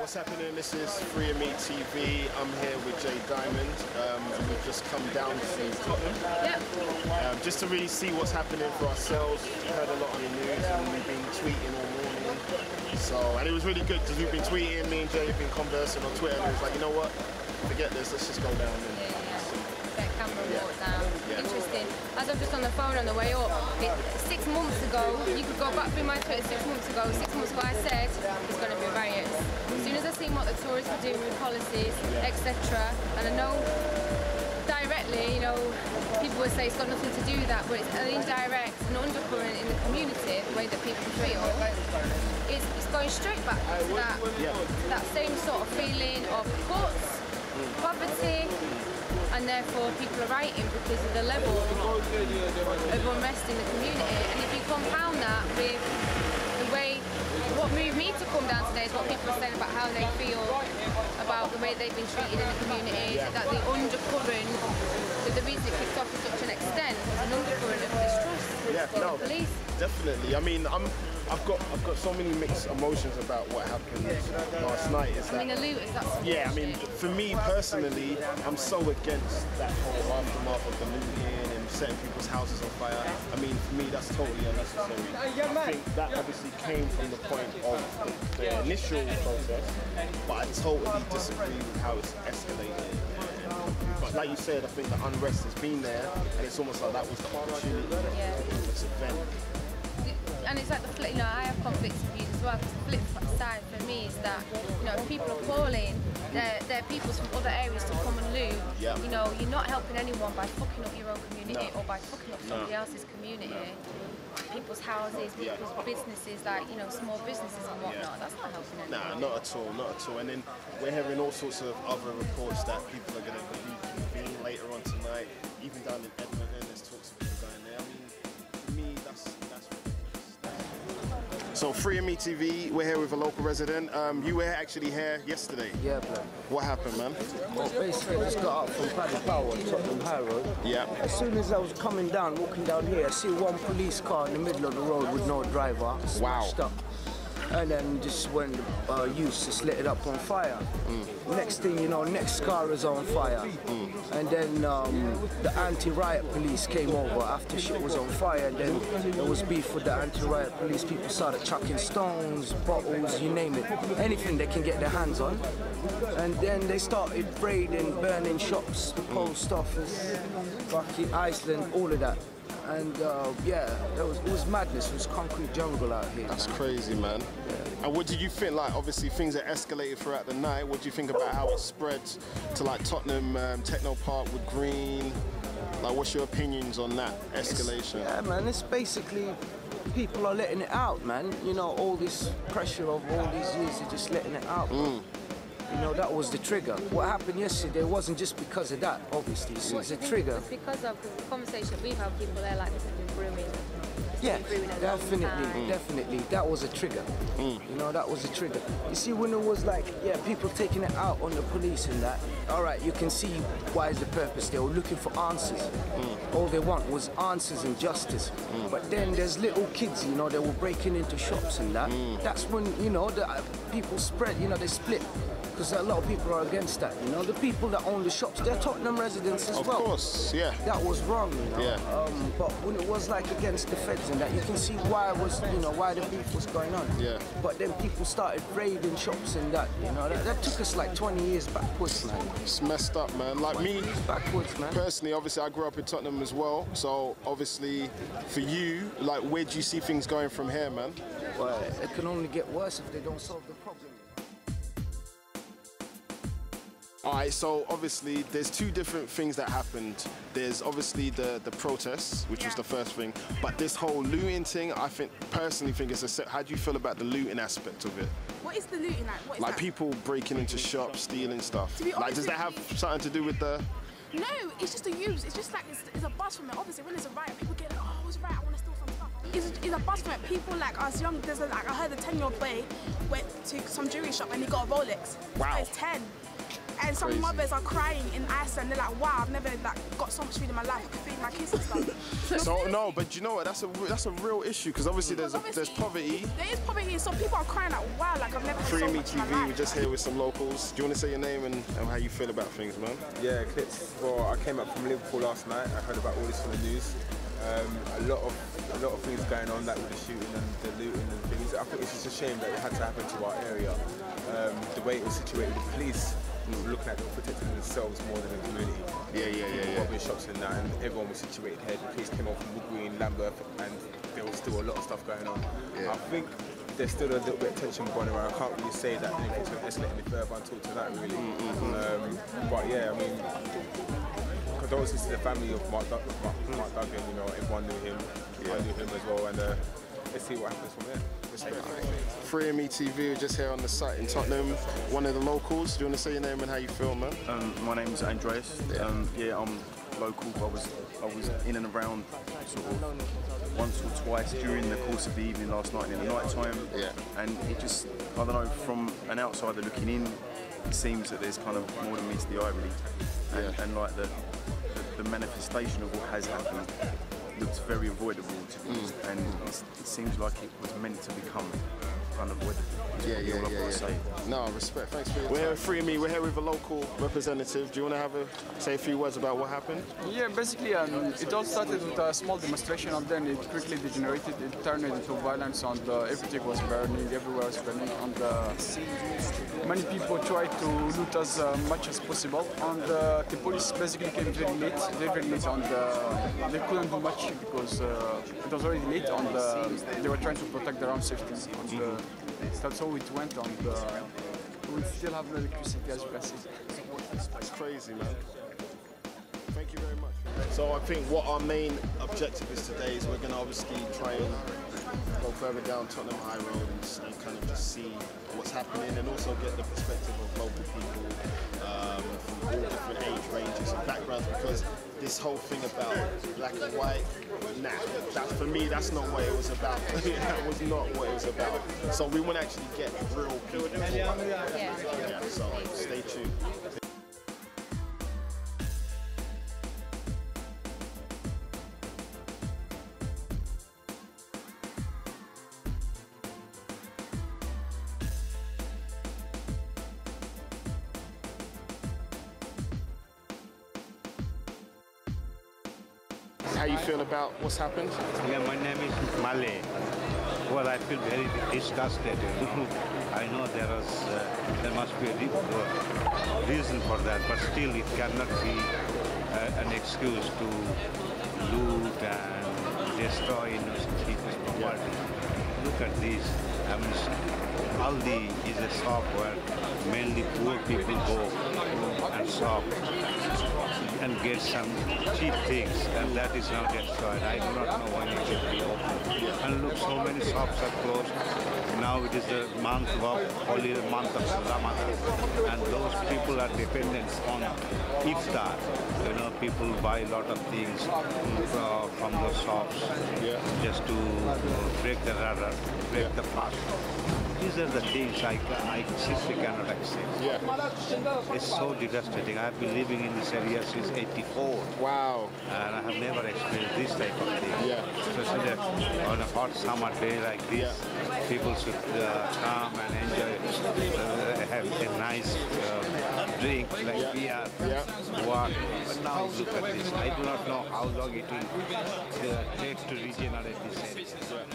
what's happening? This is Free Me TV. I'm here with Jay Diamond, and we've just come down to Tottenham. Yep. Just to really see what's happening for ourselves. We've heard a lot on the news, and we've been tweeting all morning. And it was really good because we've been tweeting. Me and Jay have been conversing on Twitter, and it was like, you know what? Forget this. Let's just go down and Get camera walk down. Yeah. Interesting. As I'm just on the phone on the way up, 6 months ago, you could go back through my Twitter 6 months ago. 6 months ago I said there's going to be riots. As soon as I seen what the Tories were doing with policies, etc., and I know directly, you know, people would say it's got nothing to do with that, but it's an indirect and undercurrent in the community, the way that people feel. It's going straight back to that same sort of feeling of cuts, poverty, and therefore people are writing because of the level of unrest in the community. And if you compound that with the way, what moved me to come down today is what people are saying about how they feel about the way they've been treated in the community, that the undercurrent, the reason it kicked off to such an extent was an undercurrent of distrust for the police. Definitely. I mean, I've got so many mixed emotions about what happened last night. I mean, the looters, that's I mean, for me personally, I'm so against that whole aftermath of the looting and setting people's houses on fire. I mean, for me, that's totally unnecessary. I think that obviously came from the point of the initial protest, but I totally disagree with how it's escalated. But like you said, I think the unrest has been there, and it's almost like that was the opportunity for this event. And it's like the flip, you know, I have conflicts of views as well, because the flip side for me is that, you know, people are calling their peoples from other areas to come and loot. You know, you're not helping anyone by fucking up your own community or by fucking up somebody else's community. People's houses, people's businesses, like, you know, small businesses and whatnot. That's not helping anyone. Nah, not at all, not at all. And then we're hearing all sorts of other reports that people are going to reconvene later on tonight, even down in Edmonton. There's talks of people going there. I mean, for me, that's So Free Me TV, we're here with a local resident. You were actually here yesterday. Yeah, bro. What happened, man? Well, basically, I just got out from Paddy Power, Tottenham Riots. Yeah. As soon as I was coming down, walking down here, I see one police car in the middle of the road with no driver, smashed up. And then just when the youths just lit it up on fire. Next thing you know, next car is on fire. And then the anti-riot police came over after shit was on fire. And then there was beef with the anti-riot police. People started chucking stones, bottles, you name it. Anything they can get their hands on. And then they started raiding, burning shops, the post office, fucking Iceland, all of that. And yeah, it was madness. It was concrete jungle out here. That's crazy, man. Yeah. And what did you think? Like, obviously things that escalated throughout the night. What do you think about how it spread to like Tottenham Techno Park with Green? Like, what's your opinions on that escalation? Yeah, man. It's basically people are letting it out, man. You know, all this pressure of all these years, they're just letting it out. You know, that was the trigger. What happened yesterday wasn't just because of that, obviously. So it's a trigger. It's because of the conversation we've had with people there, like this has been brewing. Yeah, definitely. That was a trigger. You know, that was a trigger. You see, when it was like, people taking it out on the police and that, all right, you can see why is the purpose. They were looking for answers. All they want was answers and justice. But then there's little kids, you know, they were breaking into shops and that. That's when, you know, the people spread, you know, they split. Because a lot of people are against that, you know. The people that own the shops, they're Tottenham residents as well. Of course, yeah. That was wrong, you know. Yeah. But when it was like against the feds and that, you can see why it was, you know, why the beef was going on. Yeah. But then people started raiding shops and that, you know. That took us like 20 years backwards, man. It's messed up, man. Like me, backwards, man. Personally, obviously, I grew up in Tottenham as well. So obviously, for you, like, where do you see things going from here, man? Well, it can only get worse if they don't solve the problem. Alright, so obviously there's two different things that happened. There's obviously the protests, which was the first thing, but this whole looting thing, I personally think it's a set. How do you feel about the looting aspect of it? What is the looting like? What is like that? People breaking into shops, stealing stuff. To be honest, like, does that have something to do with the... No, it's just a use. It's just like, it's a buzz from it. Obviously, when there's a riot, people get, oh, it's a riot, I want to steal some stuff. It's a buzz from it. People like us young, I heard a 10-year-old boy went to some jewelry shop and he got a Rolex. Wow. So it's 10. And some mothers are crying in Iceland. They're like, wow, I've never like got so much food in my life. I can feed my kids and stuff. So no, but you know what? That's a real issue because obviously there's poverty. There is poverty, so people are crying like, wow, like I've never had so much in my life. We're just here with some locals. Do you want to say your name and how you feel about things, man? Yeah, Clips. Well, I came up from Liverpool last night. I heard about all this from the news. A lot of things going on, like with the shooting and the looting and things. I think it's just a shame that it had to happen to our area. The way it was situated, the police were looking at protecting themselves more than the community. Yeah. Robbing shops and that, and everyone was situated here. The police came off from Wood Green, Lambeth, and there was still a lot of stuff going on. Yeah. I think there's still a little bit of tension going around. I can't really say that anything's going to escalate any further until tonight, really. But yeah, I mean, condolences to the family of Mark Duggen, you know, everyone knew him, I knew him as well, and let's see what happens from there. Free Me TV, we're just here on the site in Tottenham, one of the locals. Do you want to say your name and how you feel, man? My name's Andreas. Yeah, I'm local. I was in and around sort of once or twice during the course of the evening last night in the night time. Yeah. And it just, I don't know, from an outsider looking in, it seems that there's kind of more than meets the eye, really. And like the manifestation of what has happened looks very avoidable to be honest, and it seems like it was meant to become unavoidable. No, respect. Thanks for your time. We're here with Free Me. We're here with a local representative. Do you want to say a few words about what happened? Yeah, basically, it all started with a small demonstration, and then it quickly degenerated. It turned into violence, and everything was burning, everywhere was burning, and many people tried to loot as much as possible. And the police basically came very late, and they couldn't do much because it was already late, and they were trying to protect their own safety. And, that's how it went, and we still have no electricity, as you can see. It's crazy, man. Thank you very much. So I think what our main objective is today is we're going to obviously try and go further down Tottenham High Road and kind of just see what's happening, and also get the perspective of local people from all different age ranges and backgrounds, because this whole thing about black and white, for me, that's not what it was about. That was not what it was about. So we want to actually get real people. So stay tuned. How you feel about what's happened? Yeah, my name is Malay. Well, I feel very disgusted. I know there must be a reason for that, but still it cannot be an excuse to loot and destroy innocent people's property. Look at this. I mean, Aldi is a shop where mainly poor people go and shop and get some cheap things, and that is now destroyed. I do not know when it will be open. And look, so many shops are closed. Now it is the month of holy month of Ramadan, and those people are dependent on iftar. You know, people buy a lot of things from those shops just to break the radar, break the fast. These are the things I simply cannot accept. It's so devastating. I've been living in this area since '84. Wow. And I have never experienced this type of thing. Especially on a hot summer day like this, people should come and enjoy, have a nice drink like beer, water. But now look at this. I do not know how long it will take to regenerate this area.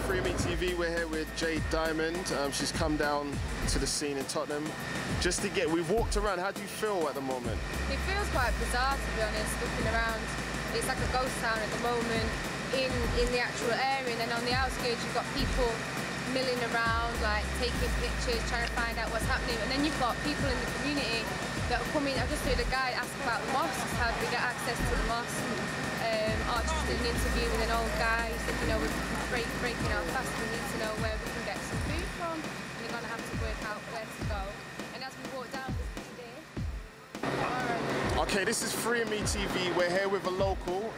Free Me TV, we're here with Jade Diamond. She's come down to the scene in Tottenham. Just to get, we've walked around, how do you feel at the moment? It feels quite bizarre, to be honest, looking around. It's like a ghost town at the moment in the actual area, and then on the outskirts you've got people milling around, like taking pictures, trying to find out what's happening, and then you've got people in the community that are coming. I just heard a guy ask about the mosques, how do we get access to the mosque? Archie did an interview with an old guy. He said, you know, we're breaking our fast, we need to know where we can get some food from, and they're going to have to work work out where to go. And as we walk down the street there, okay, this is Free Me TV. We're here with a local.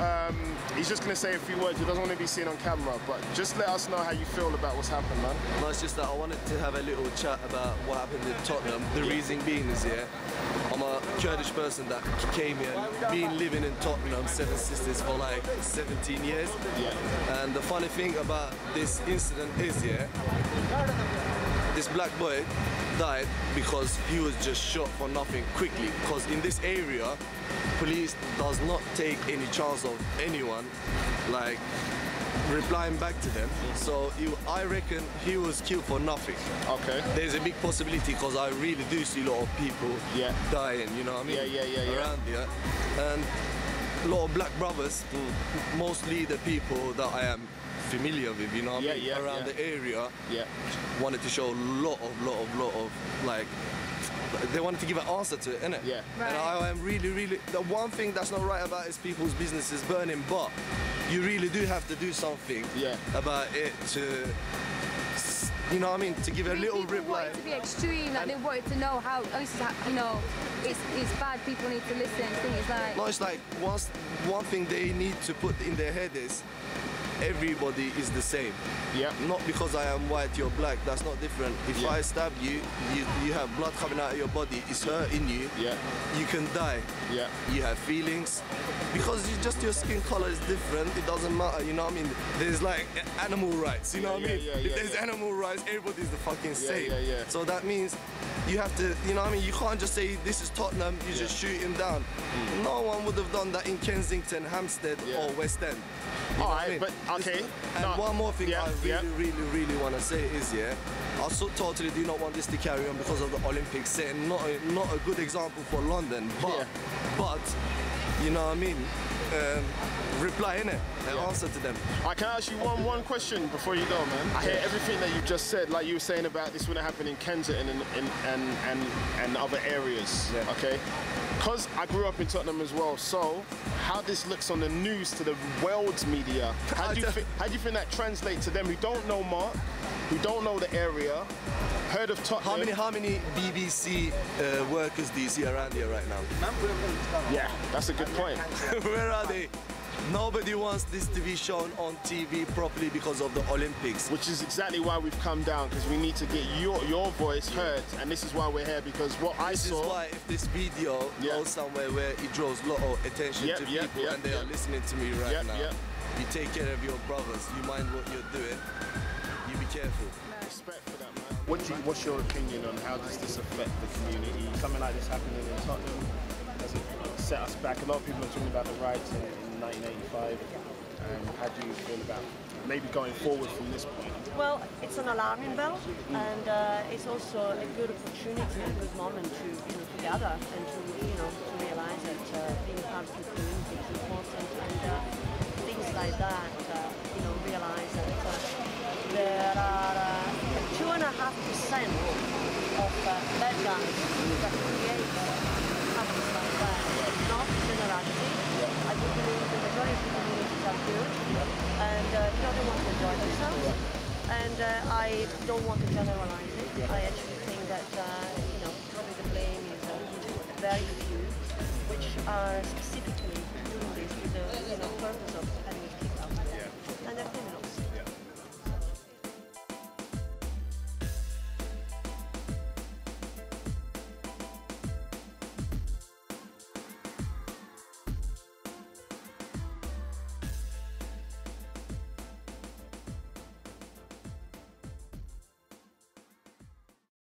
He's just going to say a few words. He doesn't want to be seen on camera, but just let us know how you feel about what's happened, man. No, it's just that I wanted to have a little chat about what happened in Tottenham. The reason being is, I'm a Kurdish person that came here and been living in Tottenham, Seven Sisters, for like 17 years. Yeah. And the funny thing about this incident is, this black boy died because he was just shot for nothing quickly. Because in this area, police does not take any chance of anyone like replying back to them. So I reckon he was killed for nothing. Okay. There's a big possibility because I really do see a lot of people dying, you know what I mean? Around here. And a lot of black brothers, mostly the people that I am familiar with, you know what I mean? Around the area, wanted to show a lot of like, they wanted to give an answer to it, innit? Yeah. Right. And I am really, the one thing that's not right about is people's businesses burning, but you really do have to do something about it to, you know what I mean, to give a little reply. People want it to be extreme, like they wanted to know how, you know, it's bad, people need to listen, things like... No, it's like, one thing they need to put in their head is, everybody is the same. Yeah. Not because I am white, you're black, that's not different. If I stab you, you have blood coming out of your body, it's hurting you, you can die. Yeah. You have feelings. Because your skin color is different, it doesn't matter, you know what I mean? There's like animal rights, you know what I mean? If there's animal rights, everybody's the fucking same. So that means you have to, you know what I mean? You can't just say, this is Tottenham, you just shoot him down. No one would have done that in Kensington, Hampstead, or West End. You know what I mean? But okay. And one more thing I really want to say is, I totally do not want this to carry on because of the Olympics, setting not a good example for London, but you know what I mean? Reply, innit? And answer to them. I can ask you one question before you go, man. I hear everything that you just said, like you were saying about this wouldn't happen in Kensington and other areas, okay? Because I grew up in Tottenham as well, so how this looks on the news to the world's media, how do you think that translates to them who don't know Mark, who don't know the area, heard of Tottenham? How many BBC workers do you see around here right now? Yeah, that's a good point. Where are they? Nobody wants this to be shown on TV properly because of the Olympics. Which is exactly why we've come down, because we need to get your voice heard, and this is why we're here, because what I saw... This is why if this video goes somewhere where it draws a lot of attention to people and they are listening to me right now, you take care of your brothers, you mind what you're doing, you be careful. Respect for that, man. What's your opinion on how does this affect the community? Something like this happening in Tottenham, does it set us back? A lot of people are talking about the riots in 1985. How do you feel about maybe going forward from this point? Well, it's an alarming bell, and it's also a good opportunity, a good moment to gather and to realize that being part of the community is important, and things like that. Realize that there are 2.5% of bad guys that create habits like that. It's not generality. I do believe the majority of the communities are good, and they want to enjoy themselves. And I don't want to generalize it. I actually think that probably the blame is very few, which are specifically doing this with the purpose of